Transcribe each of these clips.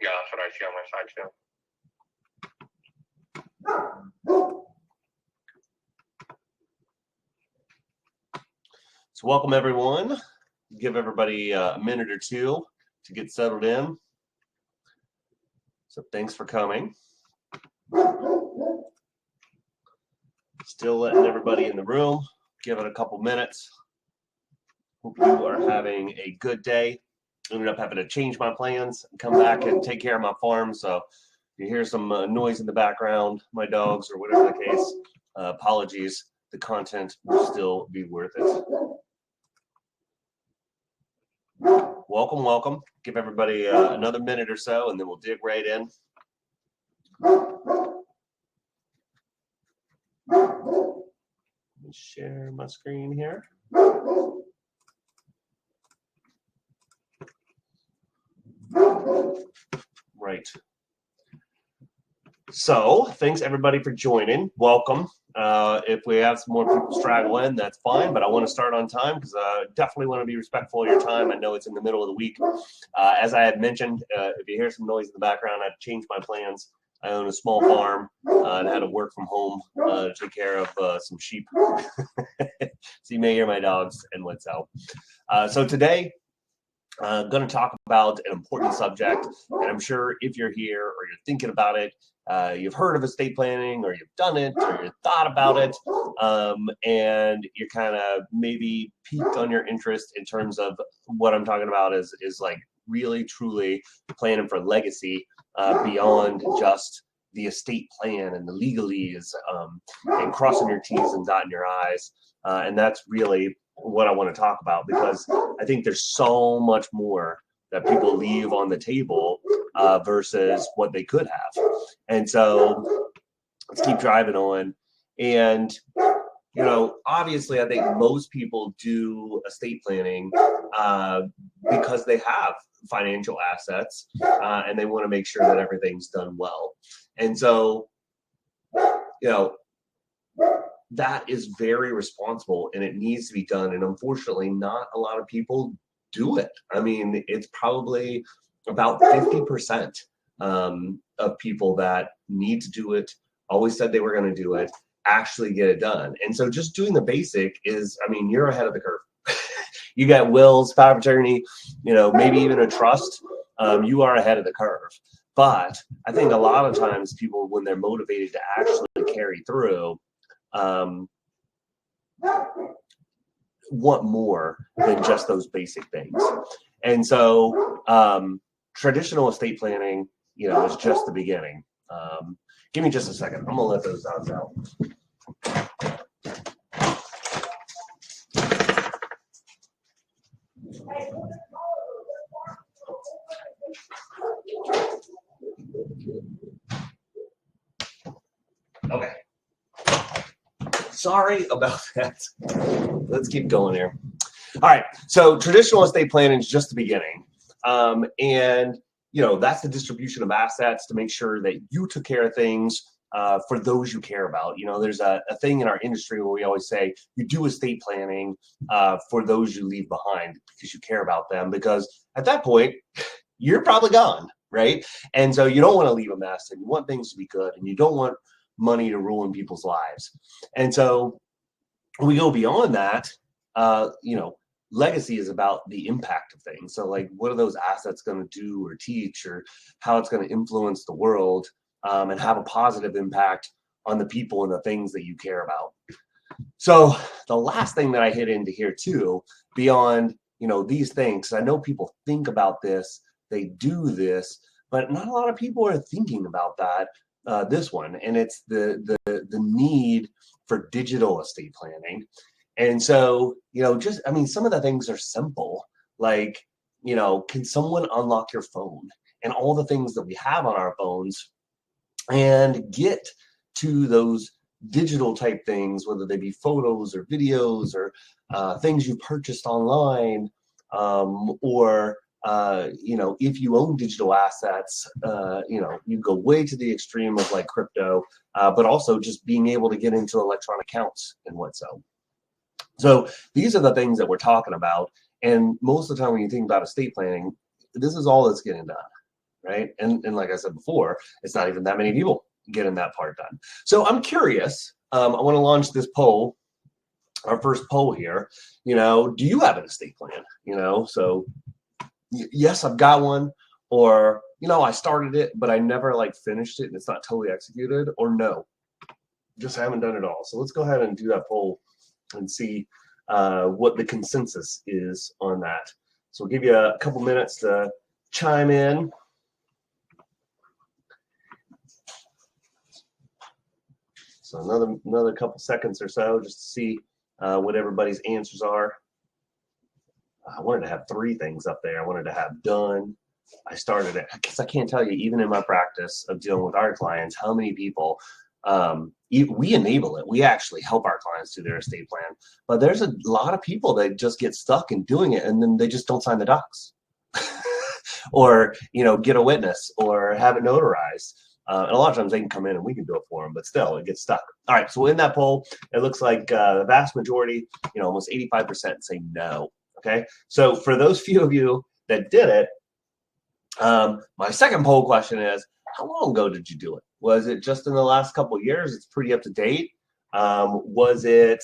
Yeah, that's what I see on my side too. So welcome everyone. Give everybody a minute or two to get settled in. So thanks for coming. Still letting everybody in the room. Give it a couple minutes. Hope you are having a good day. Ended up having to change my plans and come back and take care of my farm. So if you hear some noise in the background, my dogs or whatever the case, apologies. The content will still be worth it. Welcome, welcome. Give everybody another minute or so, and then we'll dig right in. Let me share my screen here. Right. So, thanks everybody for joining. Welcome. If we have some more people straggle in, that's fine, but I want to start on time because I definitely want to be respectful of your time. I know it's in the middle of the week. As I had mentioned, if you hear some noise in the background, I've changed my plans. I own a small farm and had to work from home to take care of some sheep. So you may hear my dogs and what's out. So today, I'm going to talk about an important subject, and I'm sure if you're here or you're thinking about it, you've heard of estate planning, or you've done it, or you've thought about it, and you're kind of maybe piqued on your interest in terms of what I'm talking about is like really truly planning for legacy beyond just the estate plan and the legalese and crossing your T's and dotting your I's, and that's really what I want to talk about, because I think there's so much more that people leave on the table versus what they could have. And so let's keep driving on. And, you know, obviously I think most people do estate planning because they have financial assets and they want to make sure that everything's done well. And so, you know, that is very responsible and it needs to be done. And unfortunately, not a lot of people do it. I mean, it's probably about 50% of people that need to do it, always said they were going to do it, actually get it done. And so just doing the basic is, I mean, you're ahead of the curve. You got wills, power of attorney, you know, maybe even a trust. You are ahead of the curve. But I think a lot of times people, when they're motivated to actually carry through, want more than just those basic things. And so traditional estate planning, you know, is just the beginning. Give me just a second. I'm gonna let those dogs out. Okay. Sorry about that. Let's keep going here. All right. So traditional estate planning is just the beginning. And, you know, that's the distribution of assets to make sure that you took care of things for those you care about. You know, there's a thing in our industry where we always say you do estate planning for those you leave behind because you care about them, because at that point, you're probably gone, right? And so you don't want to leave a mess, and you want things to be good, and you don't want money to ruin people's lives. And so we go beyond that. You know, legacy is about the impact of things. So like, what are those assets going to do or teach, or how it's going to influence the world and have a positive impact on the people and the things that you care about. So the last thing that I hit into here too, beyond, you know, these things, I know people think about this, they do this, but not a lot of people are thinking about that. This one, and it's the need for digital estate planning. And so, you know, just, I mean, some of the things are simple, like, you know, can someone unlock your phone and all the things that we have on our phones and get to those digital type things, whether they be photos or videos or things you purchased online, or you know, if you own digital assets, you know, you go way to the extreme of like crypto, but also just being able to get into electronic accounts and what so. So these are the things that we're talking about. And most of the time when you think about estate planning, this is all that's getting done, right? And like I said before, it's not even that many people getting that part done. So I'm curious. I want to launch this poll, our first poll here. Do you have an estate plan? So yes, I've got one, or I started it, but I never finished it, and it's not totally executed, or no, just haven't done it all. So let's go ahead and do that poll and see what the consensus is on that. So we'll give you a couple minutes to chime in. So another couple seconds or so just to see what everybody's answers are. I wanted to have 3 things up there. I wanted to have done. I started it because I can't tell you, even in my practice of dealing with our clients, how many people we enable it. We actually help our clients do their estate plan. But there's a lot of people that just get stuck in doing it, and then they just don't sign the docs or, get a witness or have it notarized. And a lot of times they can come in and we can do it for them, but still it gets stuck. All right, so in that poll, it looks like the vast majority, almost 85% say no. Okay, so for those few of you that did it, my second poll question is, how long ago did you do it? Was it just in the last couple of years? It's pretty up to date. Was it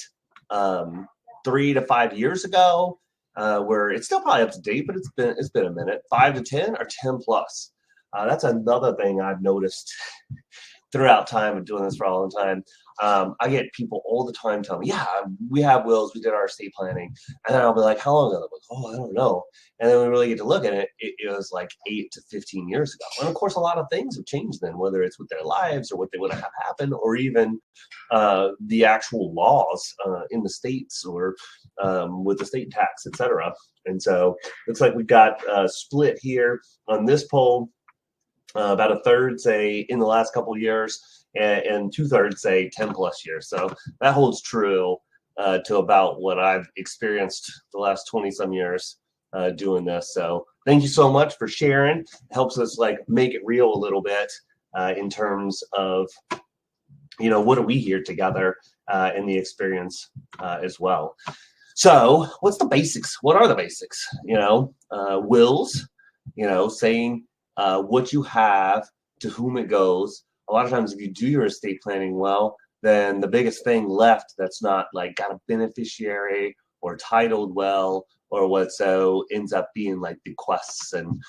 3 to 5 years ago? Where it's still probably up to date, but it's been a minute. 5 to 10 or 10 plus? That's another thing I've noticed throughout time of doing this for a long time. I get people all the time telling me, yeah, we have wills, we did our estate planning. And then I'll be like, how long ago? I'm like, oh, I don't know. And then we really get to look at it, it was like 8 to 15 years ago. And of course, a lot of things have changed then, whether it's with their lives or what they want to have happen, or even the actual laws in the states or with the state tax, et cetera. And so looks like we've got split here on this poll. About a third say in the last couple of years, and 2/3 say 10 plus years. So that holds true to about what I've experienced the last 20 some years doing this. So thank you so much for sharing. It helps us make it real a little bit in terms of, what do we hear together in the experience as well. So what's the basics? What are the basics? Wills, saying what you have, to whom it goes. A lot of times if you do your estate planning well, then the biggest thing left that's not got a beneficiary or titled well or what, so ends up being bequests and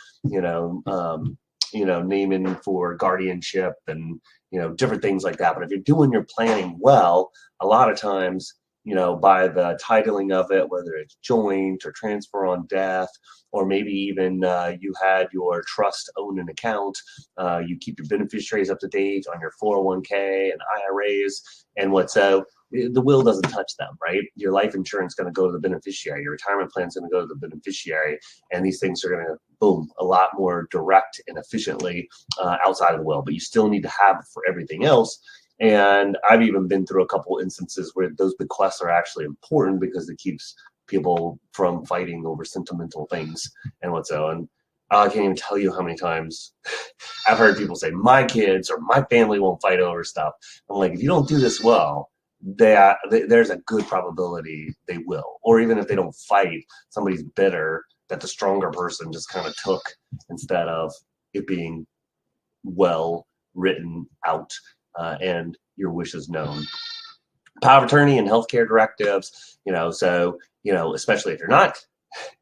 naming for guardianship and different things like that. But if you're doing your planning well, a lot of times by the titling of it, whether it's joint or transfer on death, or maybe even you had your trust own an account, you keep your beneficiaries up to date on your 401k and IRAs, and what, so the will doesn't touch them, right? Your life insurance is going to go to the beneficiary, your retirement plan is going to go to the beneficiary, and these things are going to, boom, a lot more direct and efficiently outside of the will, but you still need to have it for everything else. And I've even been through a couple instances where those bequests are actually important because it keeps people from fighting over sentimental things and what so. And I can't even tell you how many times I've heard people say, my kids or my family won't fight over stuff. I'm like, if you don't do this well, there's a good probability they will. Or even if they don't fight, somebody's bitter that the stronger person just kind of took instead of it being well written out. And your wishes known. Power of attorney and healthcare directives, so, especially if you're not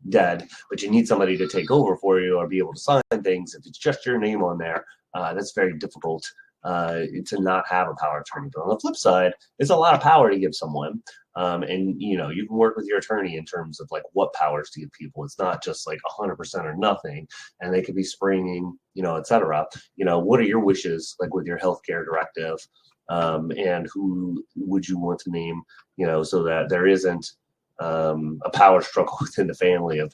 dead, but you need somebody to take over for you or be able to sign things. If it's just your name on there, that's very difficult to not have a power of attorney. But on the flip side, it's a lot of power to give someone. And, you can work with your attorney in terms of what powers to give people. It's not just 100% or nothing, and they could be springing, et cetera. What are your wishes with your healthcare directive, and who would you want to name, so that there isn't a power struggle within the family of,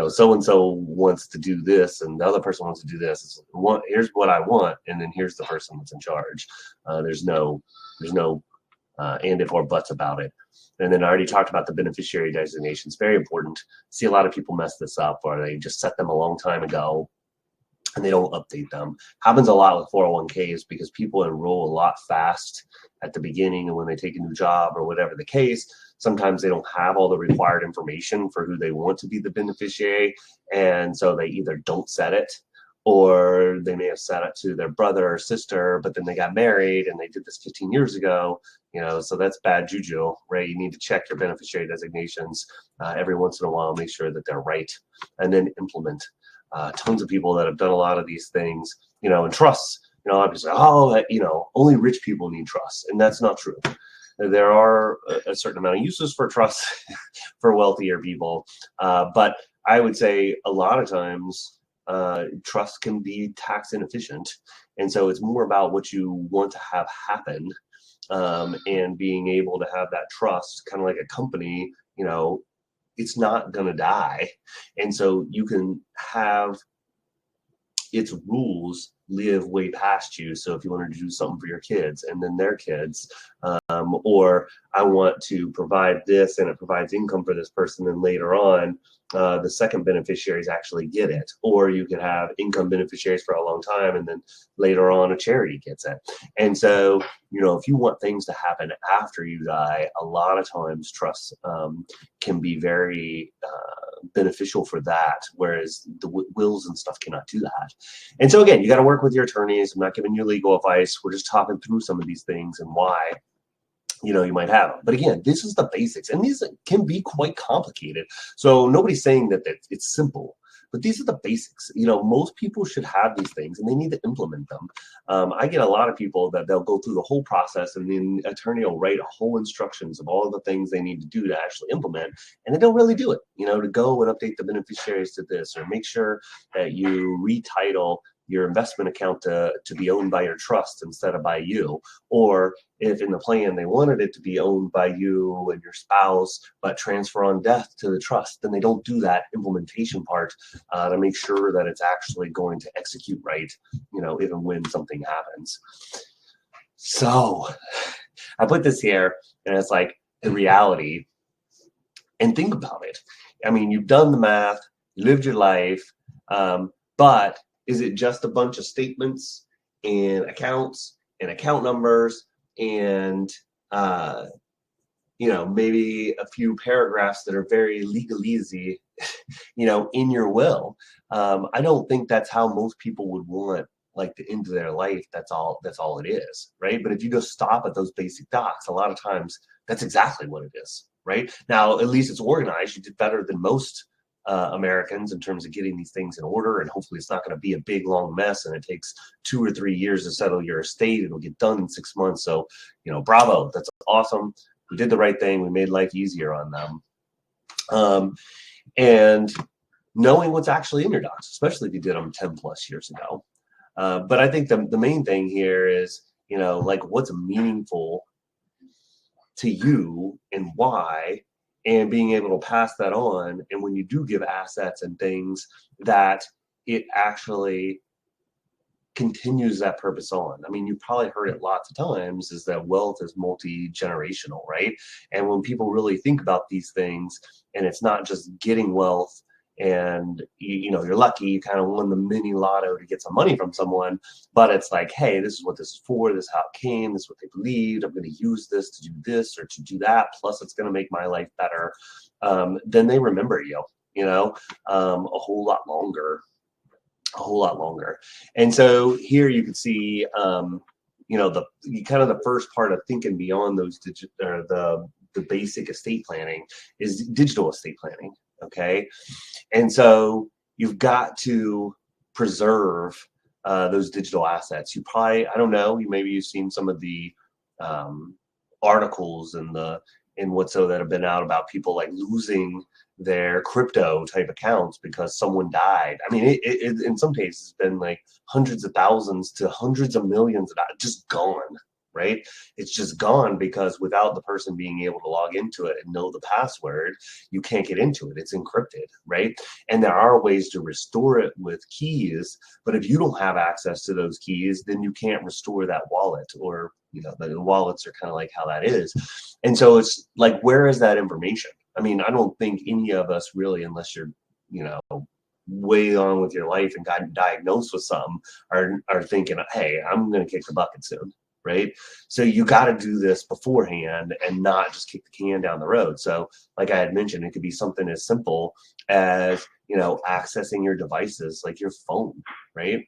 so-and-so wants to do this and the other person wants to do this. It's here's what I want, and then here's the person that's in charge. There's no and if or buts about it. And then I already talked about the beneficiary designation. It's very important. See a lot of people mess this up, or they just set them a long time ago and they don't update them. Happens a lot with 401ks because people enroll a lot fast at the beginning, and when they take a new job or whatever the case, sometimes they don't have all the required information for who they want to be the beneficiary. And so they either don't set it, or they may have sat it to their brother or sister, but then they got married and they did this 15 years ago, so that's bad juju, right? You need to check your beneficiary designations every once in a while, make sure that they're right, and then implement. Tons of people that have done a lot of these things, and trusts, obviously, only rich people need trusts, and that's not true. There are a certain amount of uses for trusts for wealthier people, but I would say a lot of times trust can be tax inefficient, and so it's more about what you want to have happen, and being able to have that trust, kind of like a company. It's not going to die, and so you can have its rules live way past you. So if you wanted to do something for your kids and then their kids, or I want to provide this and it provides income for this person, and later on the second beneficiaries actually get it, or you could have income beneficiaries for a long time and then later on a charity gets it. And so if you want things to happen after you die, a lot of times trusts can be very beneficial for that, whereas the wills and stuff cannot do that. And so again, you got to work with your attorneys. I'm not giving you legal advice. We're just talking through some of these things and why you might have them. But again, this is the basics, and these can be quite complicated. So nobody's saying that it's simple, but these are the basics. Most people should have these things and they need to implement them. I get a lot of people that they'll go through the whole process and the attorney will write a whole instructions of all the things they need to do to actually implement, and they don't really do it, to go and update the beneficiaries to this, or make sure that you retitle your investment account to be owned by your trust instead of by you. Or if in the plan they wanted it to be owned by you and your spouse, but transfer on death to the trust, then they don't do that implementation part to make sure that it's actually going to execute right, even when something happens. So I put this here, and it's like the reality. And think about it. I mean, you've done the math, you lived your life, but is it just a bunch of statements and accounts and account numbers and, maybe a few paragraphs that are very legalese, in your will? I don't think that's how most people would want, like, the end of their life. That's all it is, right? But if you just stop at those basic docs, a lot of times that's exactly what it is, right? Now, at least it's organized. You did better than most Americans in terms of getting these things in order, and hopefully it's not going to be a big long mess and it takes 2 or 3 years to settle your estate. It'll get done in 6 months. So bravo, that's awesome. We did the right thing. We made life easier on them, and knowing what's actually in your docs, especially if you did them 10 plus years ago. But I think the main thing here is like, what's meaningful to you and why, and being able to pass that on. And when you do give assets and things, that it actually continues that purpose on. I mean, you probably heard it lots of times, is that wealth is multi-generational, right? And when people really think about these things, and it's not just getting wealth and you're lucky you kind of won the mini lotto to get some money from someone, but it's like, hey, this is what this is for, this is how it came, this is what they believed, I'm going to use this to do this or to do that, plus it's going to make my life better. Then they remember you a whole lot longer. And so here you can see the first part of thinking beyond those the basic estate planning is digital estate planning. Okay. And so you've got to preserve those digital assets. You probably, I don't know, maybe you've seen some of the articles and what's so that have been out about people like losing their crypto type accounts because someone died. I mean, it in some cases it's been like hundreds of thousands to hundreds of millions of dollars just gone. Right? It's just gone because without the person being able to log into it and know the password, you can't get into it. It's encrypted, right? And there are ways to restore it with keys, but if you don't have access to those keys, then you can't restore that wallet, or the wallets are kind of like how that is. And so it's like, where is that information? I mean, I don't think any of us really, unless you're, way on with your life and got diagnosed with something, are thinking, hey, I'm going to kick the bucket soon. Right? So you got to do this beforehand and not just kick the can down the road. So like I had mentioned, it could be something as simple as, accessing your devices, like your phone, right?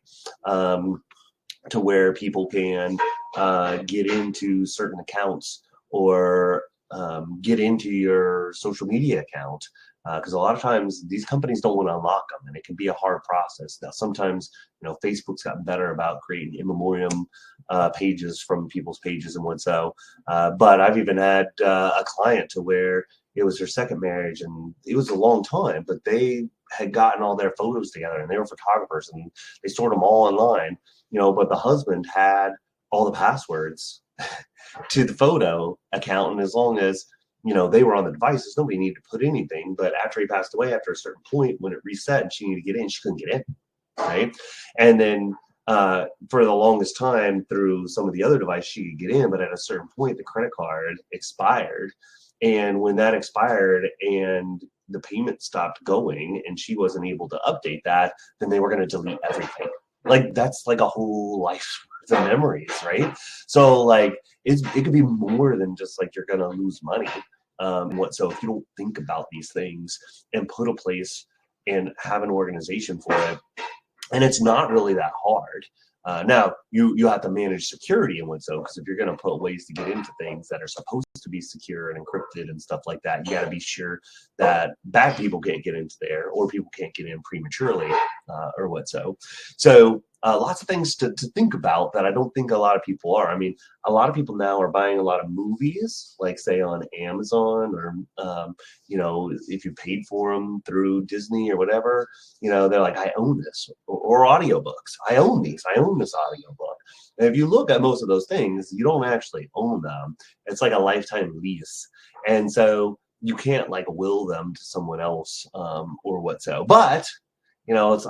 To where people can get into certain accounts or get into your social media account. Because a lot of times these companies don't want to unlock them, and it can be a hard process. Now, sometimes, Facebook's gotten better about creating in memoriam pages from people's pages and what so. But I've even had a client to where it was her second marriage, and it was a long time, but they had gotten all their photos together, and they were photographers, and they stored them all online. But the husband had all the passwords to the photo account, and as long as they were on the devices, nobody needed to put anything. But after he passed away, after a certain point, when it reset and she needed to get in, she couldn't get in, right? And then for the longest time, through some of the other devices, she could get in, but at a certain point, the credit card expired. And when that expired and the payment stopped going and she wasn't able to update that, then they were going to delete everything. Like, that's like a whole life of memories, right? So like it could be more than just like you're going to lose money. So if you don't think about these things and put a place and have an organization for it, and it's not really that hard. Now you have to manage security and so, because if you're going to put ways to get into things that are supposed to be secure and encrypted and stuff like that, you got to be sure that bad people can't get into there or people can't get in prematurely or what so. So lots of things to think about that I don't think a lot of people are. I mean, a lot of people now are buying a lot of movies, like say on Amazon or, if you paid for them through Disney or whatever, they're like, I own this, or audiobooks. I own these. I own this audiobook. And if you look at most of those things, you don't actually own them. It's like a lifetime lease. And so you can't like will them to someone else or what so. But it's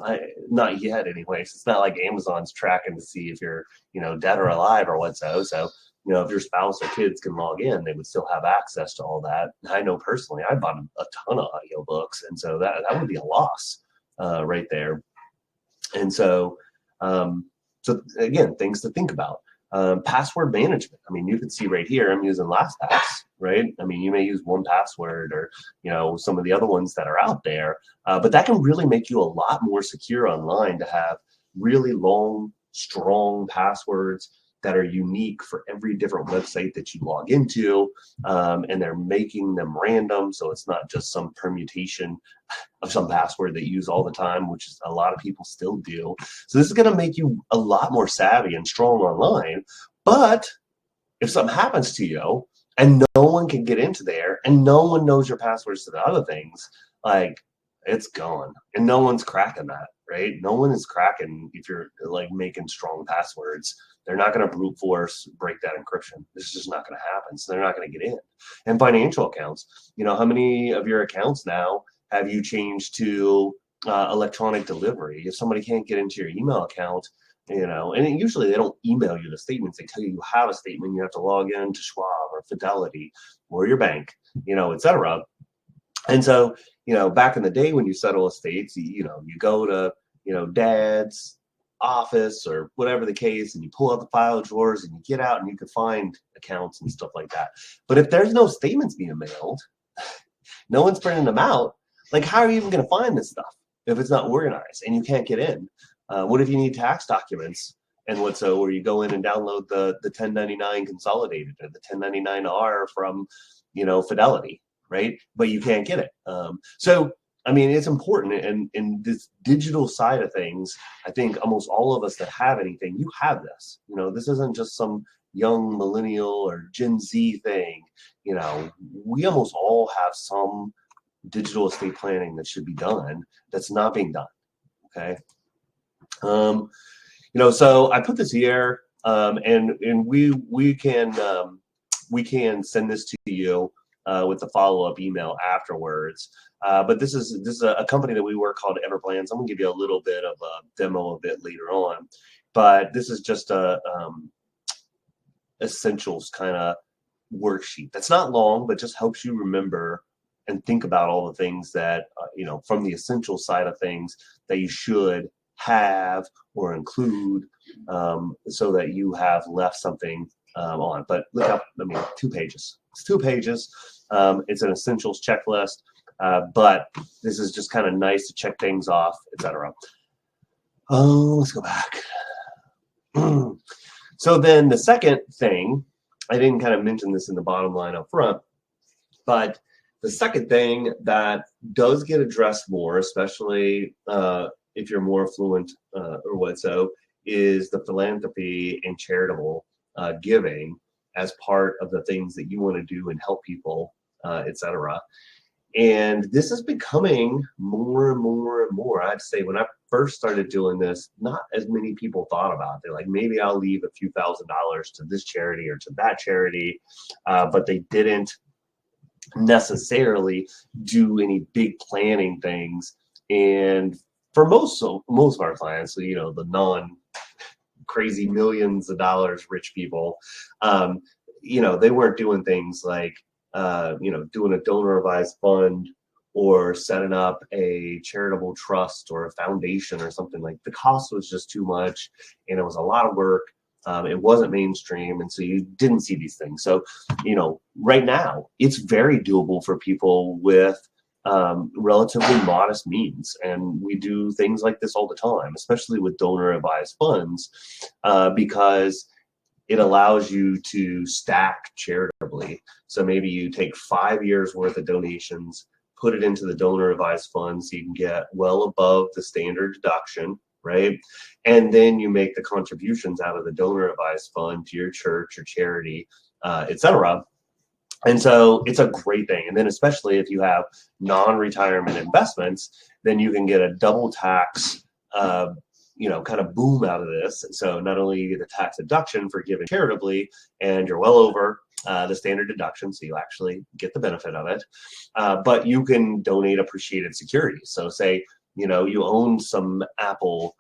not yet anyways. It's not like Amazon's tracking to see if you're, dead or alive or what so. So, if your spouse or kids can log in, they would still have access to all that. I know personally, I bought a ton of audiobooks, and so that would be a loss right there. And so, so again, things to think about. Password management. I mean, you can see right here, I'm using LastPass, right? I mean, you may use 1Password or, some of the other ones that are out there, but that can really make you a lot more secure online to have really long, strong passwords that are unique for every different website that you log into, and they're making them random, so it's not just some permutation of some password that you use all the time, which is a lot of people still do. So this is going to make you a lot more savvy and strong online. But if something happens to you and no one can get into there and no one knows your passwords to the other things, like, it's gone, and no one's cracking that, right? No one is cracking if you're like making strong passwords. They're not going to brute force break that encryption. This is just not going to happen. So they're not going to get in. And financial accounts, how many of your accounts now have you changed to electronic delivery? If somebody can't get into your email account, and usually they don't email you the statements. They tell you have a statement. You have to log in to Schwab or Fidelity or your bank, et cetera. And so, back in the day when you settle estates, you go to, dad's office or whatever the case, and you pull out the file drawers and you get out and you can find accounts and stuff like that. But if there's no statements being mailed, no one's printing them out, like, how are you even going to find this stuff if it's not organized and you can't get in? What if you need tax documents and what so, where you go in and download the 1099 consolidated or the 1099-R from, Fidelity, right? But you can't get it. So, I mean, it's important. And in this digital side of things, I think almost all of us that have anything, you have this. This isn't just some young millennial or Gen Z thing. We almost all have some digital estate planning that should be done that's not being done. Okay. So I put this here, and we can send this to you with the follow-up email afterwards. But this is a company that we work called Everplans. I'm gonna give you a little bit of a demo a bit later on, but this is just a essentials kind of worksheet that's not long, but just helps you remember and think about all the things that from the essential side of things that you should have or include, so that you have left something on. But look up, 2 pages. It's 2 pages. It's an essentials checklist, but this is just kind of nice to check things off, etc. Oh, let's go back. So then the second thing, I didn't kind of mention this in the bottom line up front, but the second thing that does get addressed more, especially if you're more affluent or what so, is the philanthropy and charitable giving as part of the things that you want to do and help people, etc. And this is becoming more and more and more. I'd say when I first started doing this, not as many people thought about it. They're like, maybe I'll leave a few $1,000s to this charity or to that charity, but they didn't necessarily do any big planning things. And for most of our clients, the non crazy millions of dollars rich people, they weren't doing things like doing a donor advised fund or setting up a charitable trust or a foundation or something. Like, the cost was just too much and it was a lot of work. It wasn't mainstream, and so you didn't see these things. So, right now it's very doable for people with relatively modest means, and we do things like this all the time, especially with donor advised funds, because it allows you to stack charitably. So maybe you take 5 years worth of donations, put it into the donor advised fund so you can get well above the standard deduction, right? And then you make the contributions out of the donor advised fund to your church or charity, etc. And so it's a great thing. And then especially if you have non-retirement investments, then you can get a double tax kind of boom out of this. So not only you get the tax deduction for giving charitably, and you're well over the standard deduction, so you actually get the benefit of it, but you can donate appreciated securities. So say, you own some Apple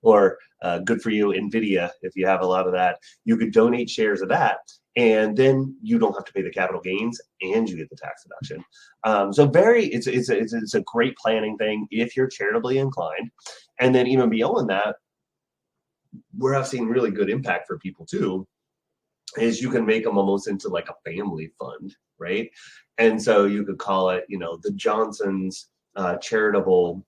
or good for you, NVIDIA, if you have a lot of that, you could donate shares of that, and then you don't have to pay the capital gains and you get the tax deduction. So it's a great planning thing if you're charitably inclined. And then even beyond that, where I've seen really good impact for people too, is you can make them almost into like a family fund, right? And so you could call it, the Johnson's charitable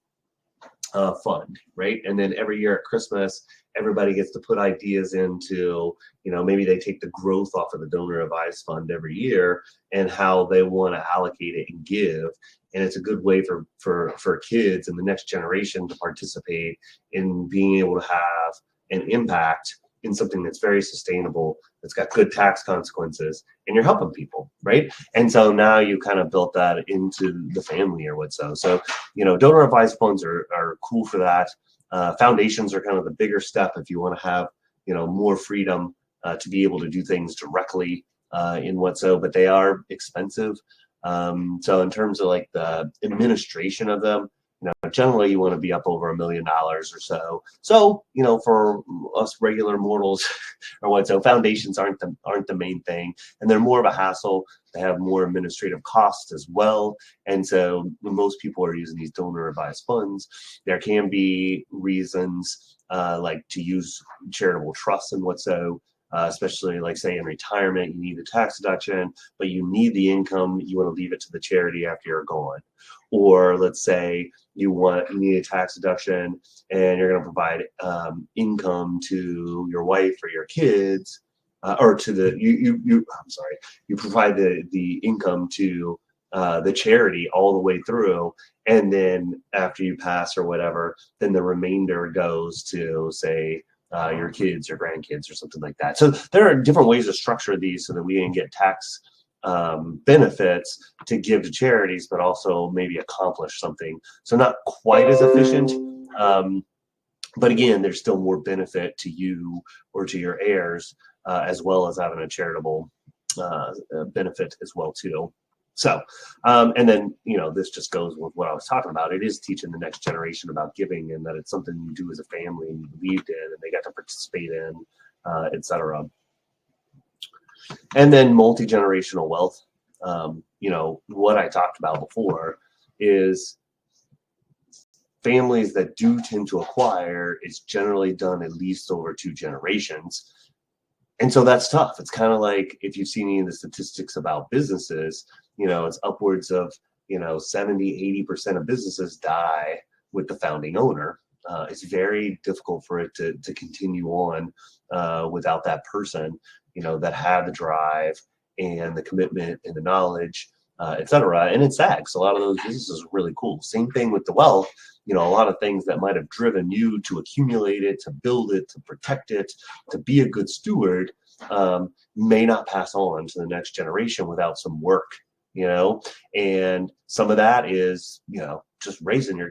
fund, right? And then every year at Christmas, everybody gets to put ideas into, maybe they take the growth off of the donor advised fund every year and how they want to allocate it and give. And it's a good way for kids and the next generation to participate in being able to have an impact in something that's very sustainable, that's got good tax consequences, and you're helping people, right? And so now you kind of built that into the family or what so. So, donor advised funds are cool for that. Foundations are kind of the bigger step if you want to have, more freedom to be able to do things directly in what so, but they are expensive. So in terms of like the administration of them, generally you want to be up over $1 million or so. So, for us regular mortals or what, so foundations aren't the main thing, and they're more of a hassle. They have more administrative costs as well. And so when most people are using these donor advised funds, there can be reasons like to use charitable trusts and what so. Especially like say in retirement, you need the tax deduction, but you need the income. You want to leave it to the charity after you're gone. Or let's say you need a tax deduction and you're going to provide income to your wife or your kids, or to you provide the income to the charity all the way through, and then after you pass or whatever, then the remainder goes to say your kids, your grandkids, or something like that. So there are different ways to structure these so that we can get tax benefits to give to charities, but also maybe accomplish something. So not quite as efficient, but again, there's still more benefit to you or to your heirs, as well as having a charitable benefit as well too. So, and then, this just goes with what I was talking about. It is teaching the next generation about giving, and that it's something you do as a family and you believed in and they got to participate in, etc. And then multi-generational wealth. What I talked about before is families that do tend to acquire is generally done at least over 2 generations. And so that's tough. It's kind of like if you've seen any of the statistics about businesses, it's upwards of, 70, 80% of businesses die with the founding owner. it's very difficult for it to continue on without that person, that had the drive and the commitment and the knowledge, etc. And it's sad because a lot of those businesses are really cool. Same thing with the wealth. A lot of things that might have driven you to accumulate it, to build it, to protect it, to be a good steward, may not pass on to the next generation without some work, and some of that is, just raising your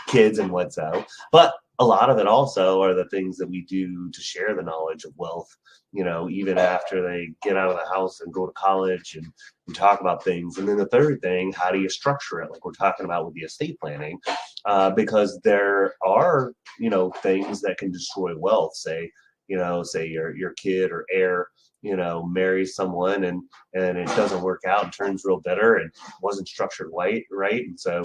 kids and what's out. But a lot of it also are the things that we do to share the knowledge of wealth, even after they get out of the house and go to college, and we talk about things. And then the third thing, how do you structure it? Like we're talking about with the estate planning, because there are, things that can destroy wealth. Say your kid or heir, marries someone and it doesn't work out and turns real bitter and wasn't structured right. And so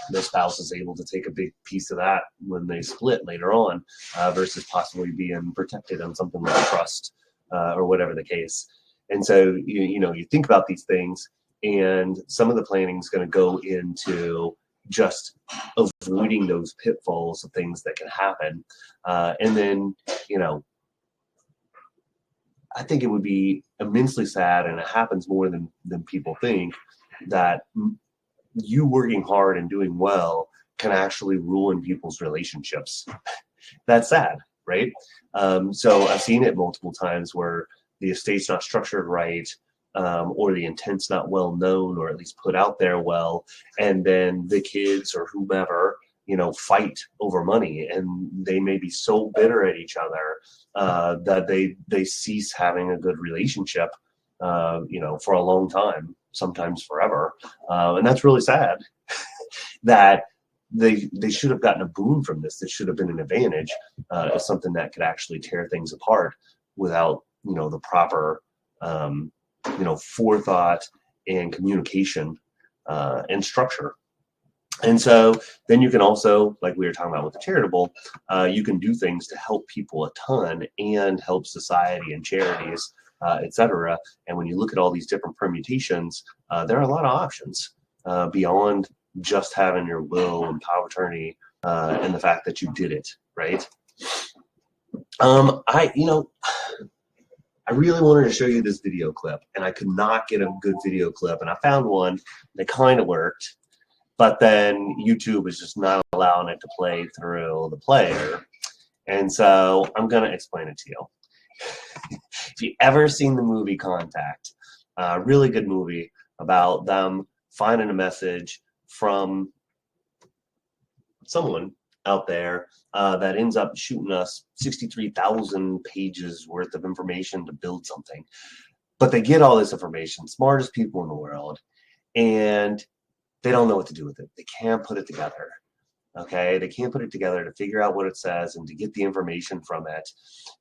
the spouse is able to take a big piece of that when they split later on, versus possibly being protected on something like trust, or whatever the case. And so, you think about these things, and some of the planning is going to go into just avoiding those pitfalls of things that can happen. And then, I think it would be immensely sad, and it happens more than people think, that you working hard and doing well can actually ruin people's relationships. That's sad, right? So I've seen it multiple times where the estate's not structured right, or the intent's not well known, or at least put out there well, and then the kids or whomever, fight over money, and they may be so bitter at each other that they cease having a good relationship, for a long time, sometimes forever. And that's really sad. That they should have gotten a boon from this. This should have been an advantage, of something that could actually tear things apart without, the proper, forethought and communication, and structure. And so then you can also, like we were talking about with the charitable, you can do things to help people a ton and help society and charities, etc. And when you look at all these different permutations, there are a lot of options beyond just having your will and power of attorney, and the fact that you did it, right? I really wanted to show you this video clip, and I could not get a good video clip, and I found one that kind of worked. But then YouTube is just not allowing it to play through the player. And so I'm going to explain it to you. If you ever seen the movie Contact, a really good movie about them finding a message from someone out there that ends up shooting us 63,000 pages worth of information to build something. But they get all this information, smartest people in the world, and they don't know what to do with it. They can't put it together. Okay, they can't put it together to figure out what it says and to get the information from it.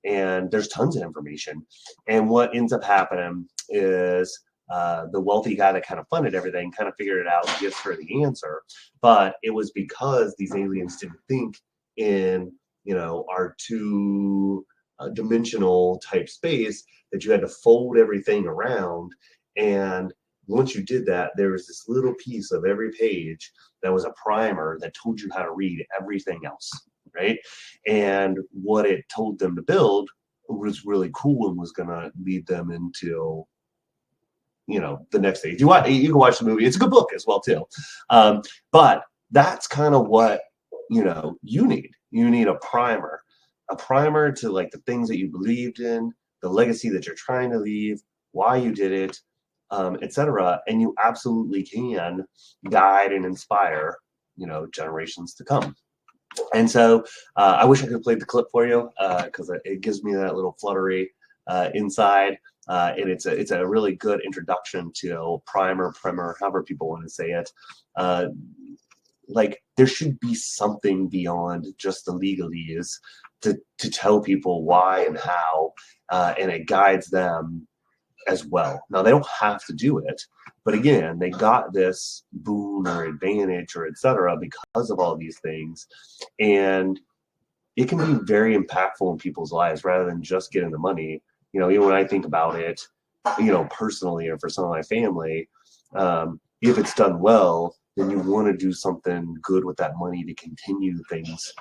And there's tons of information. And what ends up happening is the wealthy guy that kind of funded everything kind of figured it out and gives her the answer. But it was because these aliens didn't think in, our two-dimensional type space, that you had to fold everything around. And once you did that, there was this little piece of every page that was a primer that told you how to read everything else, right? And what it told them to build was really cool and was going to lead them into, the next stage. You can watch the movie. It's a good book as well, too. But that's kind of what, you need. You need a primer to like the things that you believed in, the legacy that you're trying to leave, why you did it, etc. And you absolutely can guide and inspire, generations to come. And so I wish I could play the clip for you, because it gives me that little fluttery inside. And it's a really good introduction to primer, however people want to say it. Like there should be something beyond just the legalese to tell people why and how, and it guides them as well. Now they don't have to do it, but again, they got this boon or advantage or etc. because of all these things, and it can be very impactful in people's lives rather than just getting the money. Even when I think about it, personally or for some of my family, if it's done well, then you want to do something good with that money to continue things,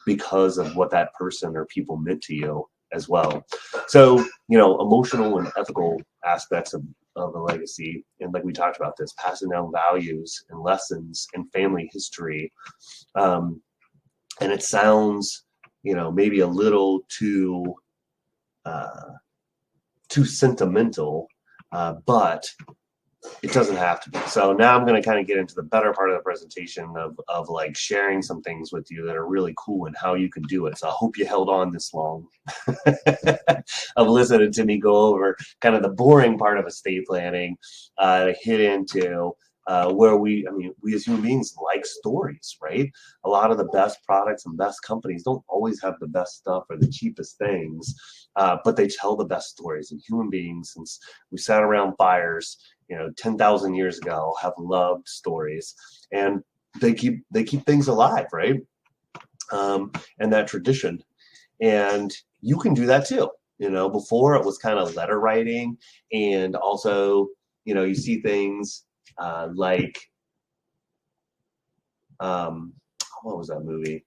because of what that person or people meant to you as well. So, emotional and ethical aspects of a legacy, and like we talked about this, passing down values and lessons and family history. And it sounds, maybe a little too sentimental, but it doesn't have to be. So now I'm going to kind of get into the better part of the presentation of like sharing some things with you that are really cool and how you can do it. So I hope you held on this long of listening to me go over kind of the boring part of estate planning, hit into where we as human beings like stories, right? A lot of the best products and best companies don't always have the best stuff or the cheapest things, but they tell the best stories. And human beings, since we sat around fires, 10,000 years ago, have loved stories, and they keep things alive, right? And that tradition, and you can do that too. Before it was kind of letter writing, and also, you see things like, what was that movie?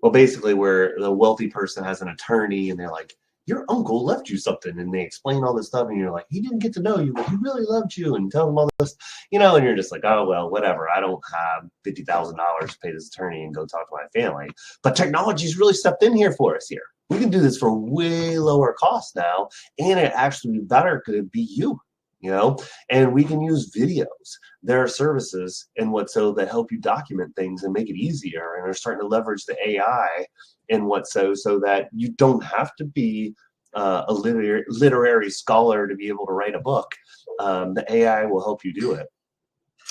Well, basically where the wealthy person has an attorney and they're like, your uncle left you something, and they explain all this stuff, and you're like, he didn't get to know you, but he really loved you, and tell him all this, and you're just like, oh, well, whatever. I don't have $50,000 to pay this attorney and go talk to my family. But technology's really stepped in here for us here. We can do this for way lower cost now, and it actually better could be you. And we can use videos. There are services and that help you document things and make it easier, and are starting to leverage the AI and so that you don't have to be a literary scholar to be able to write a book. The AI will help you do it.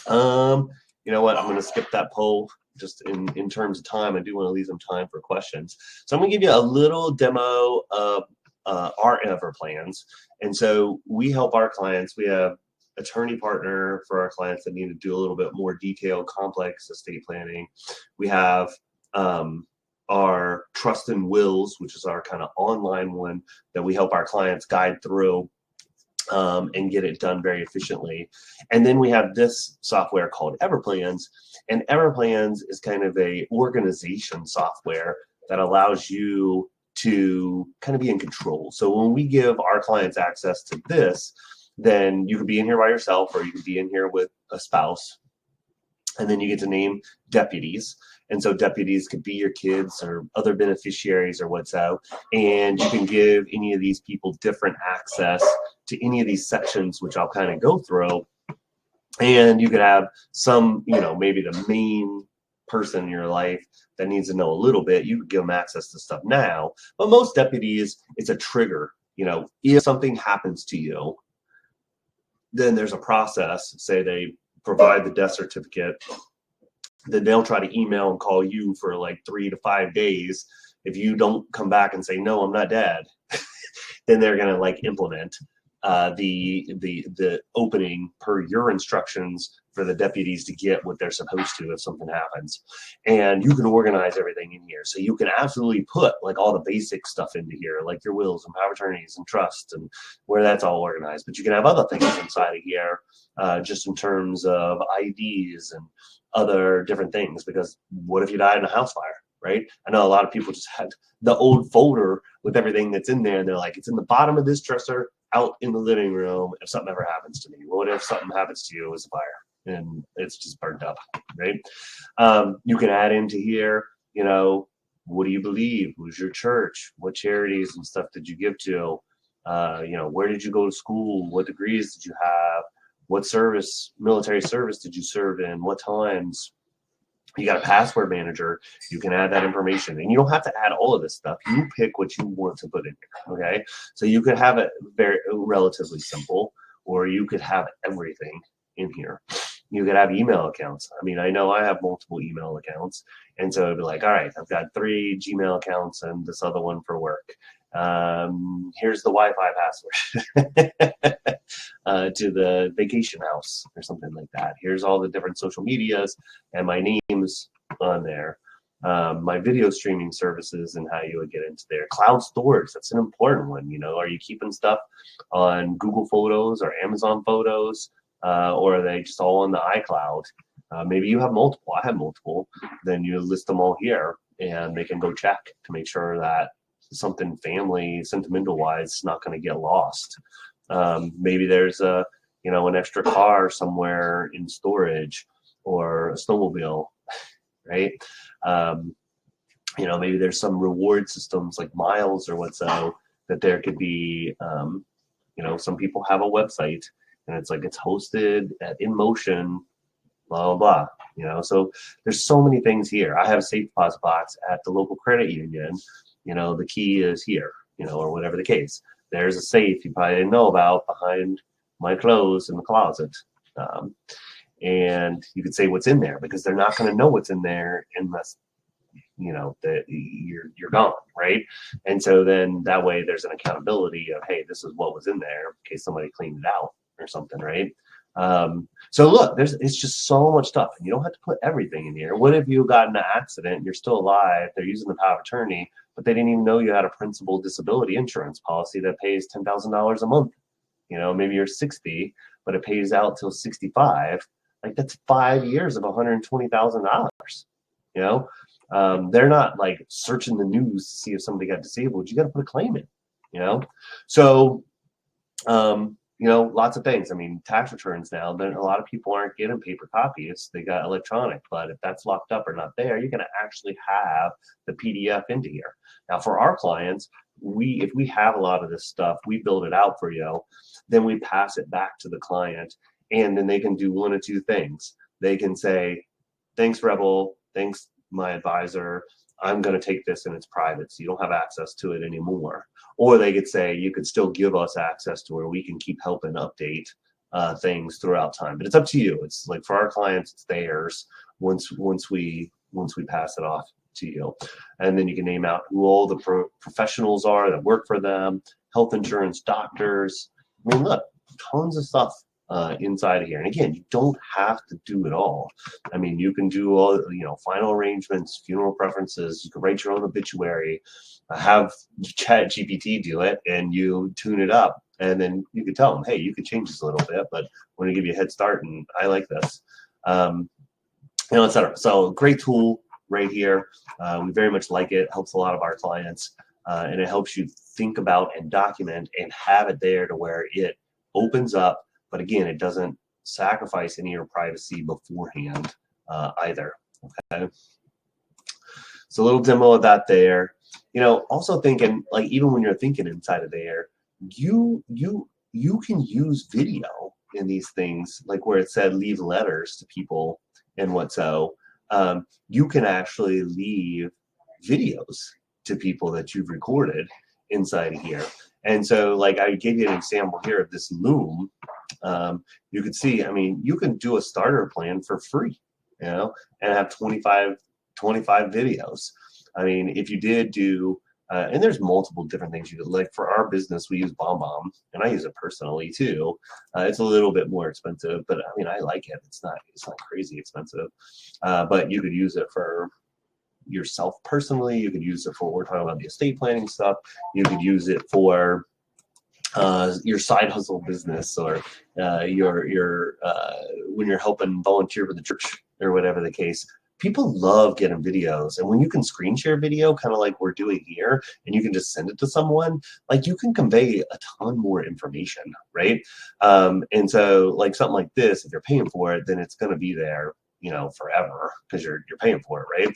You know what? I'm going to skip that poll just in terms of time. I do want to leave some time for questions. So I'm going to give you a little demo of our Ever plans. And so we help our clients. We have attorney partner for our clients that need to do a little bit more detailed, complex estate planning. We have our Trust and Wills, which is our kind of online one that we help our clients guide through and get it done very efficiently. And then we have this software called Everplans, and Everplans is kind of a organization software that allows you to kind of be in control. So when we give our clients access to this, then you could be in here by yourself, or you could be in here with a spouse, and then you get to name deputies. And so deputies could be your kids or other beneficiaries or what's out. And you can give any of these people different access to any of these sections, which I'll kind of go through. And you could have some, maybe the main person in your life that needs to know a little bit, you could give them access to stuff now. But most deputies, it's a trigger. If something happens to you, then there's a process. Say they provide the death certificate, then they'll try to email and call you for like 3 to 5 days. If you don't come back and say, no, I'm not dead, then they're going to like implement the opening per your instructions for the deputies to get what they're supposed to if something happens. And you can organize everything in here. So you can absolutely put like all the basic stuff into here, like your wills and power of attorneys and trust, and where that's all organized. But you can have other things inside of here, just in terms of IDs and other different things, because what if you died in a house fire, right? I know a lot of people just had the old folder with everything that's in there, and they're like, it's in the bottom of this dresser out in the living room if something ever happens to me. What if something happens to you as a fire and it's just burnt up, right? You can add into here, what do you believe? Who's your church? What charities and stuff did you give to? Where did you go to school? What degrees did you have? What military service did you serve in? What times? You got a password manager. You can add that information, and you don't have to add all of this stuff. You pick what you want to put in here. Okay, so you could have it very relatively simple, or you could have everything in here. You could have email accounts. I know I have multiple email accounts, and so it'd be like, all right, I've got 3 Gmail accounts and this other one for work. Here's the Wi-Fi password to the vacation house or something like that. Here's all the different social medias and my names on there. My video streaming services and how you would get into there. Cloud storage, that's an important one. Are you keeping stuff on Google Photos or Amazon Photos? or are they just all on the iCloud? Maybe you have multiple. I have multiple. Then you list them all here, and they can go check to make sure that something family sentimental wise is not going to get lost. Maybe there's an extra car somewhere in storage, or a snowmobile, right? Maybe there's some reward systems like miles or what's that there could be. Some people have a website and it's like it's hosted at InMotion, blah blah blah. So there's so many things here. I have a safe deposit box at the local credit union. The key is here, or whatever the case. There's a safe you probably didn't know about behind my clothes in the closet. And you could say what's in there, because they're not going to know what's in there unless that you're gone, right? And so then that way there's an accountability of, hey, this is what was in there in case somebody cleaned it out or something, right? So look, it's just so much stuff, and you don't have to put everything in here. What if you got in an accident and you're still alive? They're using the power of attorney, but they didn't even know you had a principal disability insurance policy that pays $10,000 a month. Maybe you're 60, but it pays out till 65. Like, that's 5 years of $120,000. They're not like searching the news to see if somebody got disabled. You got to put a claim in. So lots of things. I mean, tax returns now, then a lot of people aren't getting paper copies. They got electronic, but if that's locked up or not there, you're going to actually have the PDF into here. Now, for our clients, if we have a lot of this stuff, we build it out for you, then we pass it back to the client, and then they can do one of two things. They can say, thanks, Rebel, thanks, my advisor, I'm going to take this and it's private, so you don't have access to it anymore. Or they could say, you could still give us access to where we can keep helping update things throughout time. But it's up to you. It's like, for our clients, it's theirs once we pass it off to you. And then you can name out who all the professionals are that work for them, health insurance, doctors. I mean, look, tons of stuff inside of here. And again, you don't have to do it all. I mean, you can do all, final arrangements, funeral preferences. You can write your own obituary, have ChatGPT do it, and you tune it up. And then you can tell them, hey, you could change this a little bit, but we're going to give you a head start, and I like this, et cetera. So great tool right here. We very much like it. It helps a lot of our clients, and it helps you think about and document and have it there to where it opens up. But again, it doesn't sacrifice any of your privacy beforehand either. Okay. So a little demo of that there. Also thinking, like, even when you're thinking inside of there, you can use video in these things, like where it said leave letters to people and what so. You can actually leave videos to people that you've recorded inside of here. And so, like, I gave you an example here of this loom. You could see, I mean, you can do a starter plan for free, and have 25 videos. I mean, if you did do, and there's multiple different things you could, like, for our business, we use BombBomb, and I use it personally too. It's a little bit more expensive, but I mean, I like it. It's not crazy expensive, but you could use it for yourself personally. You could use it for, we're talking about the estate planning stuff. You could use it for your side hustle business, or your when you're helping volunteer for the church or whatever the case. People love getting videos, and when you can screen share video, kind of like we're doing here, and you can just send it to someone, like, you can convey a ton more information, right? And so, like, something like this, if you're paying for it, then it's going to be there, forever, because you're paying for it, right?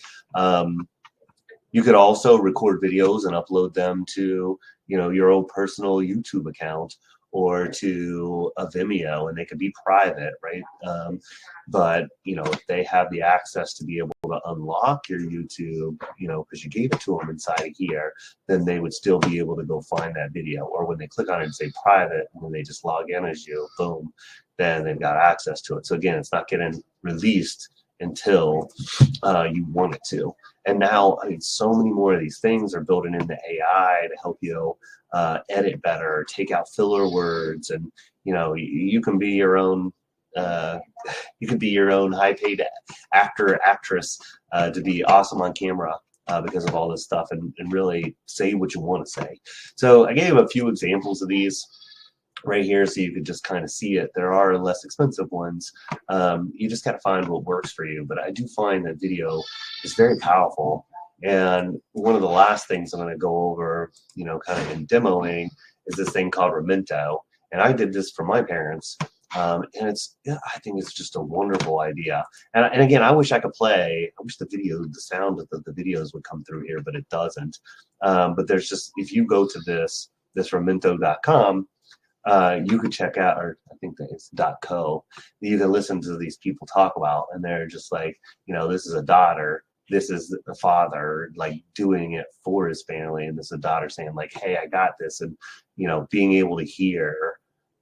You could also record videos and upload them to, your own personal YouTube account or to a Vimeo, and they could be private, right? But, if they have the access to be able to unlock your YouTube, because you gave it to them inside of here, then they would still be able to go find that video. Or when they click on it and say private, when they just log in as you, boom, then they've got access to it. So again, it's not getting released until you want it to. And now, I mean, so many more of these things are building into AI to help you edit better, take out filler words, and you can be your own high-paid actress to be awesome on camera because of all this stuff, and really say what you want to say. So I gave a few examples of these. right here so you could just kind of see it. There are less expensive ones. You just got to find what works for you. But I do find that video is very powerful. And one of the last things I'm going to go over, kind of in demoing is this thing called Memento. And I did this for my parents. And I think it's just a wonderful idea. And again, I wish I could play. I wish the sound of the videos would come through here, but it doesn't. But there's just, if you go to this memento.com, you could check out, or I think that it's .co. You can listen to these people talk about, and they're just like, this is a daughter, this is the father, like doing it for his family, and this is a daughter saying like, hey, I got this, and being able to hear,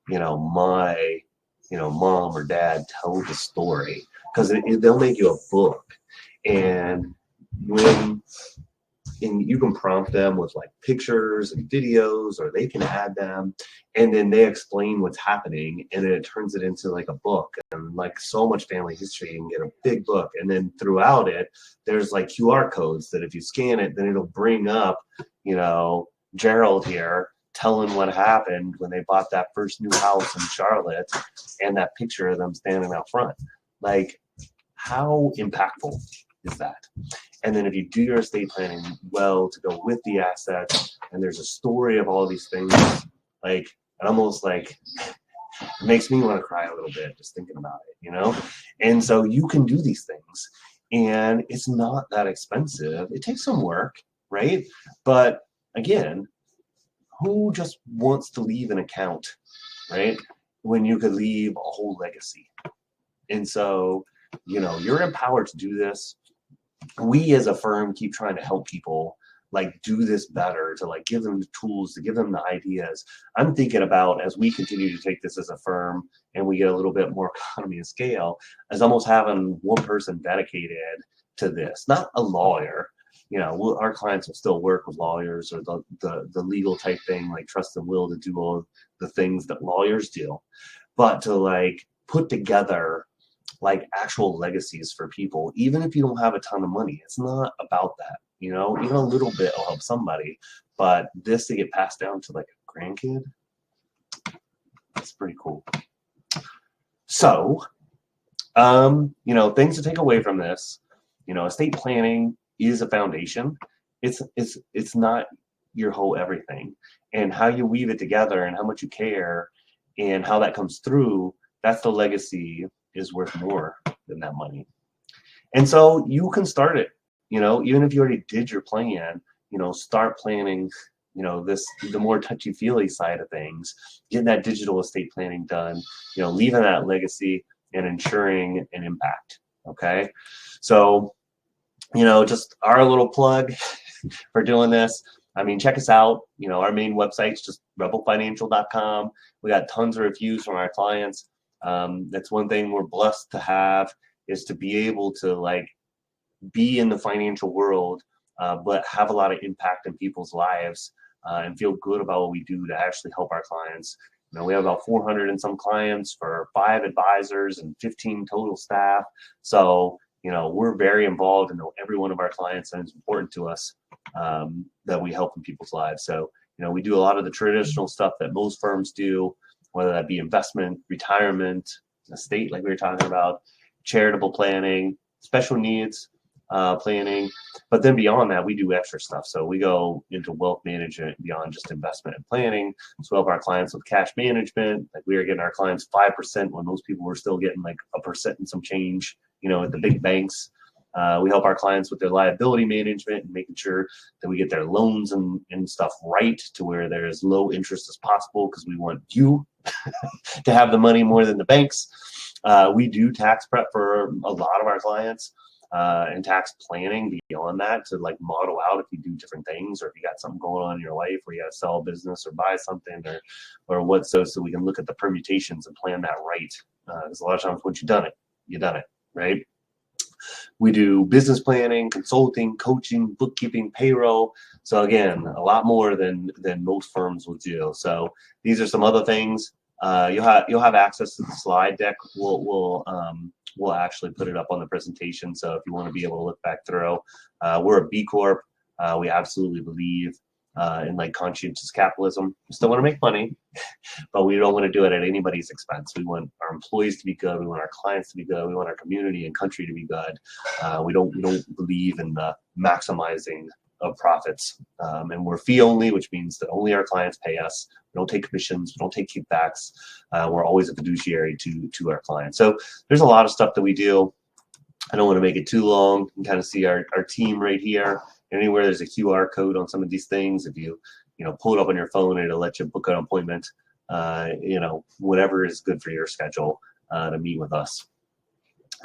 my, mom or dad tell the story, because they'll make you a book, and you can prompt them with like pictures and videos, or they can add them, and then they explain what's happening, and then it turns it into like a book. And like so much family history, you can get a big book, and then throughout it there's like QR codes that if you scan it, then it'll bring up Gerald here telling what happened when they bought that first new house in Charlotte, and that picture of them standing out front. Like, how impactful is that? And then if you do your estate planning well to go with the assets, and there's a story of all these things, like, it almost like it makes me want to cry a little bit just thinking about it, And so you can do these things, and it's not that expensive. It takes some work, right? But again, who just wants to leave an account, right? When you could leave a whole legacy. And so, you're empowered to do this. We as a firm keep trying to help people like do this better, to like give them the tools, to give them the ideas. I'm thinking about, as we continue to take this as a firm and we get a little bit more economy of scale, as almost having one person dedicated to this, not a lawyer. Our clients will still work with lawyers, or the legal type thing, like trust and will, to do all the things that lawyers do, but to like put together like actual legacies for people, even if you don't have a ton of money. It's not about that, even a little bit will help somebody, but this to get passed down to like a grandkid, that's pretty cool. So, things to take away from this, estate planning is a foundation. It's not your whole everything, and how you weave it together and how much you care and how that comes through, that's the legacy is worth more than that money. And so you can start it, even if you already did your plan, start planning, the more touchy-feely side of things, getting that digital estate planning done, leaving that legacy and ensuring an impact. Okay. So, just our little plug for doing this. I mean, check us out. Our main website's just rebelfinancial.com. We got tons of reviews from our clients. That's one thing we're blessed to have, is to be able to like be in the financial world, but have a lot of impact in people's lives, and feel good about what we do to actually help our clients. We have about 400 and some clients for 5 advisors and 15 total staff. So, we're very involved and know every one of our clients, and it's important to us that we help in people's lives. So, we do a lot of the traditional stuff that most firms do, whether that be investment, retirement, estate, like we were talking about, charitable planning, special needs planning. But then beyond that, we do extra stuff. So we go into wealth management beyond just investment and planning. So we help our clients with cash management. Like, we are getting our clients 5% when most people were still getting like 1% and some change, at the big banks. We help our clients with their liability management and making sure that we get their loans and stuff right, to where they're as low interest as possible, because we want you to have the money more than the banks. We do tax prep for a lot of our clients, and tax planning beyond that, to like model out if you do different things, or if you got something going on in your life where you got to sell a business or buy something, or what, so we can look at the permutations and plan that right. Because a lot of times once you've done it, right? We do business planning, consulting, coaching, bookkeeping, payroll. So again, a lot more than most firms will do. So these are some other things. You'll have access to the slide deck. We'll actually put it up on the presentation. So if you want to be able to look back through, we're a B Corp. We absolutely believe in like conscientious capitalism. We still want to make money, but we don't want to do it at anybody's expense. We want our employees to be good. We want our clients to be good. We want our community and country to be good. We don't believe in the maximizing of profits. And we're fee only, which means that only our clients pay us. We don't take commissions. We don't take kickbacks. We're always a fiduciary to our clients. So there's a lot of stuff that we do. I don't want to make it too long. You can kind of see our team right here. Anywhere there's a QR code on some of these things, if you pull it up on your phone, it'll let you book an appointment, whatever is good for your schedule to meet with us.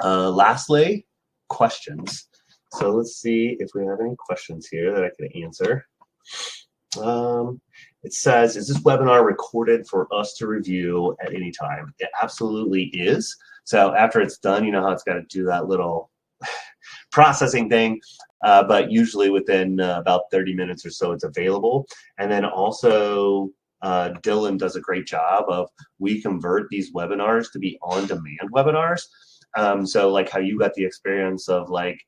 Lastly, questions. So let's see if we have any questions here that I can answer. It says, is this webinar recorded for us to review at any time? It absolutely is. So after it's done, you know how it's got to do that little processing thing, but usually within about 30 minutes or so, it's available. And then also, Dylan does a great job of, we convert these webinars to be on-demand webinars. So like how you got the experience of like,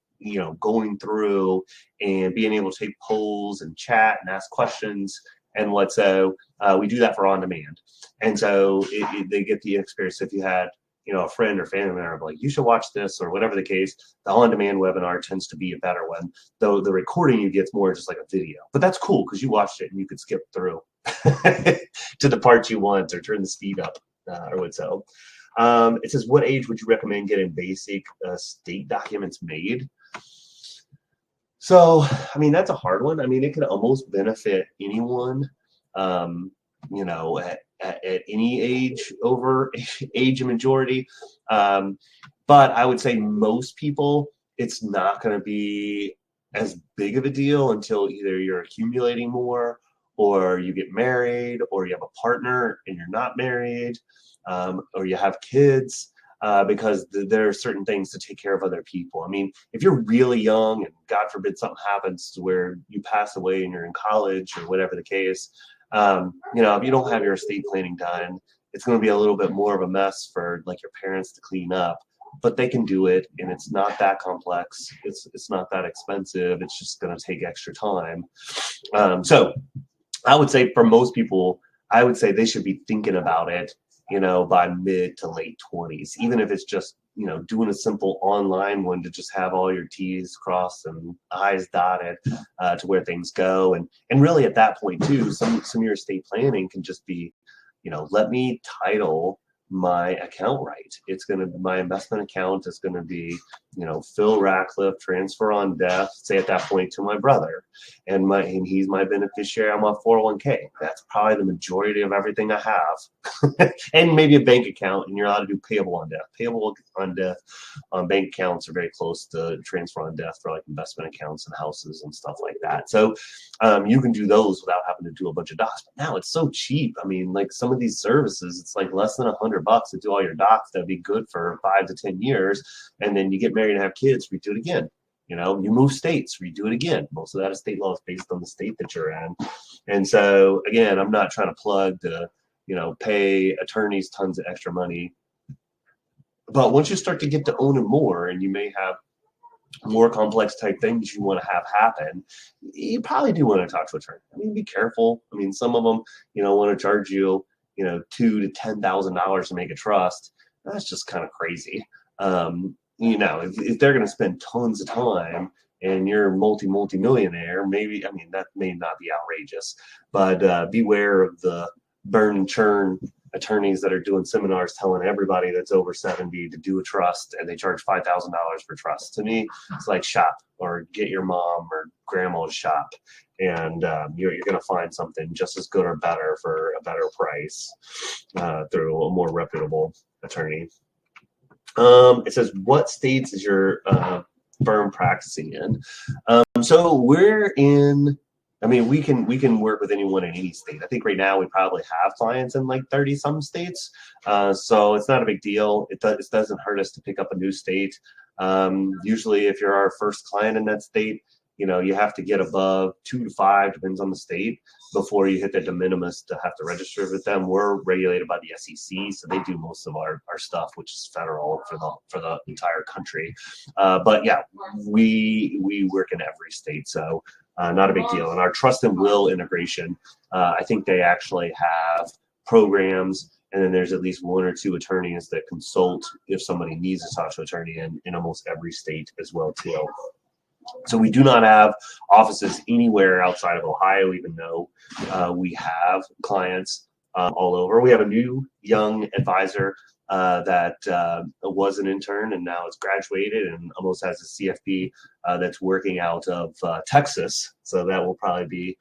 going through and being able to take polls and chat and ask questions and what. So we do that for on demand. And so they get the experience. If you had, a friend or family member like, you should watch this or whatever the case, the on demand webinar tends to be a better one, though the recording you get's more just like a video. But that's cool because you watched it and you could skip through to the parts you want or turn the speed up or what so. It says, what age would you recommend getting basic state documents made? So, I mean, that's a hard one. I mean, it could almost benefit anyone, at any age over age of majority. But I would say most people, it's not going to be as big of a deal until either you're accumulating more or you get married or you have a partner and you're not married, or you have kids. Because there are certain things to take care of other people. I mean, if you're really young and God forbid something happens to where you pass away and you're in college or whatever the case, if you don't have your estate planning done, it's going to be a little bit more of a mess for like your parents to clean up. But they can do it, and it's not that complex. It's not that expensive. It's just going to take extra time. So I would say for most people, I would say they should be thinking about it, by mid to late 20s, even if it's just, doing a simple online one to just have all your T's crossed and I's dotted to where things go. And really at that point too, some of your estate planning can just be, let me title my account right. My investment account is going to be, Phil Ratcliffe, transfer on death, say at that point to my brother, and he's my beneficiary. I'm on 401k. That's probably the majority of everything I have, and maybe a bank account. And you're allowed to do payable on death. Payable on death on bank accounts are very close to transfer on death for like investment accounts and houses and stuff like that. So you can do those without having to do a bunch of docs. But now it's so cheap. I mean, like some of these services, it's like less than $100 to do all your docs. That'd be good for 5 to 10 years, and then you get married and have kids, redo it again. You move states, redo it again. Most of that estate law is based on the state that you're in. And so again, I'm not trying to plug to pay attorneys tons of extra money, but once you start to get to own it more, and you may have more complex type things you want to have happen, you probably do want to talk to an attorney. I mean, be careful. I mean, some of them want to charge you $2,000 to $10,000 to make a trust. That's just kind of crazy. If they're going to spend tons of time and you're multi-millionaire, maybe, I mean, that may not be outrageous, but beware of the burn and churn attorneys that are doing seminars telling everybody that's over 70 to do a trust, and they charge $5,000 for trust. To me, it's like shop or get your mom or grandma to shop, and you're going to find something just as good or better for a better price through a more reputable attorney. It says, what states is your firm practicing in? So we're in, I mean, we can work with anyone in any state. I think right now we probably have clients in like 30 some states. So it's not a big deal. It doesn't hurt us to pick up a new state. Usually if you're our first client in that state, you have to get above 2 to 5, depends on the state, before you hit the de minimis to have to register with them. We're regulated by the SEC, so they do most of our stuff, which is federal for the entire country. But yeah, we work in every state. So not a big deal. And our trust and will integration, I think they actually have programs, and then there's at least 1 or 2 attorneys that consult if somebody needs to talk to an attorney in almost every state as well too. So we do not have offices anywhere outside of Ohio, even though we have clients all over. We have a new young advisor that was an intern and now is graduated and almost has a CFP that's working out of Texas. So that will probably be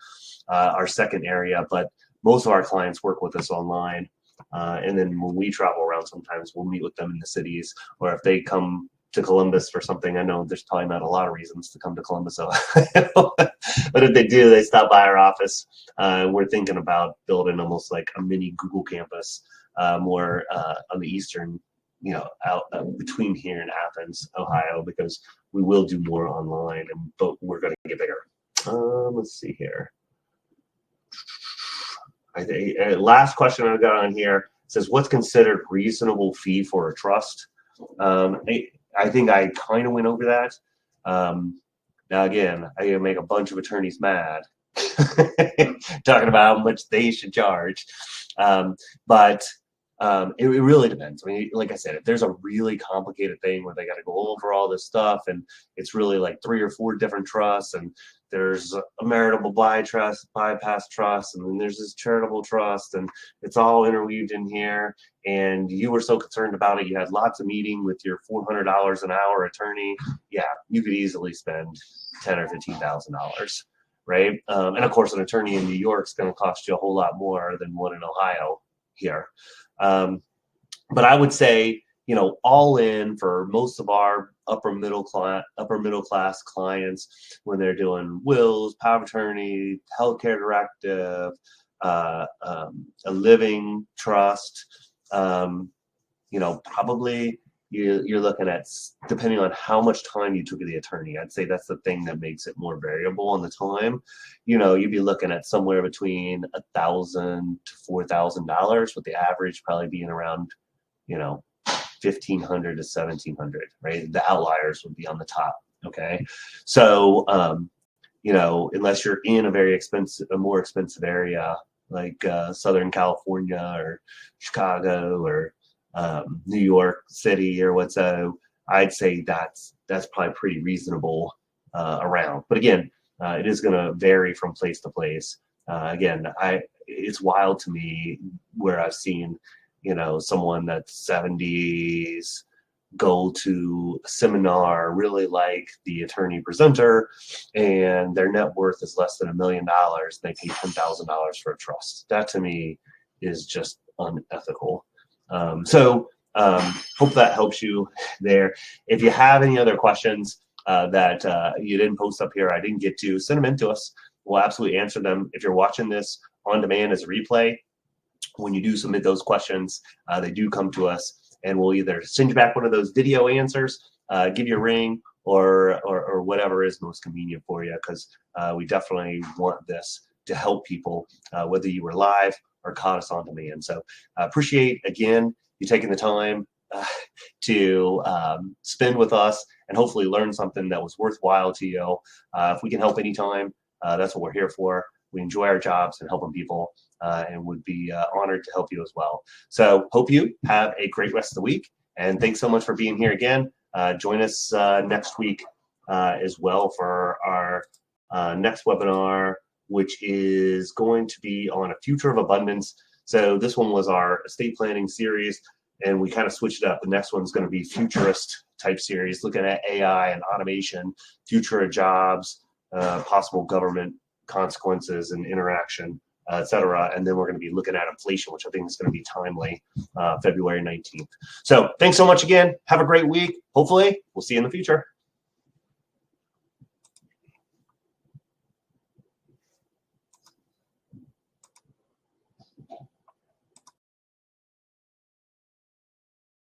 our second area. But most of our clients work with us online. And then when we travel around, sometimes we'll meet with them in the cities, or if they come to Columbus for something. I know there's probably not a lot of reasons to come to Columbus, Ohio, but if they do, they stop by our office. We're thinking about building almost like a mini Google campus, more on the eastern, out between here and Athens, Ohio, because we will do more online, but we're going to get bigger. Let's see here. I think last question I've got on here says, what's considered reasonable fee for a trust? I think I kind of went over that. Now, again, I can make a bunch of attorneys mad talking about how much they should charge. But it really depends. I mean, like I said, if there's a really complicated thing where they got to go over all this stuff and it's really like 3 or 4 different trusts, and there's a maritable bypass trust, and then there's this charitable trust, and it's all interweaved in here, and you were so concerned about it, you had lots of meeting with your $400 an hour attorney, yeah, you could easily spend $10,000 or $15,000, right? And of course, an attorney in New York is going to cost you a whole lot more than one in Ohio here. But I would say, all in for most of our upper middle class clients, when they're doing wills, power of attorney, healthcare directive, a living trust, probably you're looking at, depending on how much time you took to the attorney, I'd say that's the thing that makes it more variable on the time. You'd be looking at somewhere between $1,000 to $4,000, with the average probably being around, $1,500 to $1,700, right? The outliers would be on the top. Okay. So, unless you're in a more expensive area like Southern California or Chicago or New York City or whatso, I'd say that's probably pretty reasonable around. But again, it is going to vary from place to place. It's wild to me where I've seen, someone that's 70s go to a seminar, really like the attorney presenter, and their net worth is less than $1 million. They pay $10,000 for a trust. That to me is just unethical. Hope that helps you there. If you have any other questions that you didn't post up here, I didn't get to, send them in to us. We'll absolutely answer them. If you're watching this on demand as a replay, when you do submit those questions, they do come to us, and we'll either send you back one of those video answers, give you a ring, or whatever is most convenient for you, because we definitely want this to help people, whether you were live or caught us on demand. So appreciate, again, you taking the time to spend with us and hopefully learn something that was worthwhile to you. If we can help anytime, that's what we're here for. We enjoy our jobs and helping people, and would be honored to help you as well. So hope you have a great rest of the week, and thanks so much for being here again. Join us next week as well for our next webinar, which is going to be on a future of abundance. So this one was our estate planning series, and we kind of switched it up. The next one's going to be futurist type series, looking at AI and automation, future of jobs, possible government consequences and interaction, et cetera. And then we're going to be looking at inflation, which I think is going to be timely, February 19th. So thanks so much again. Have a great week. Hopefully we'll see you in the future.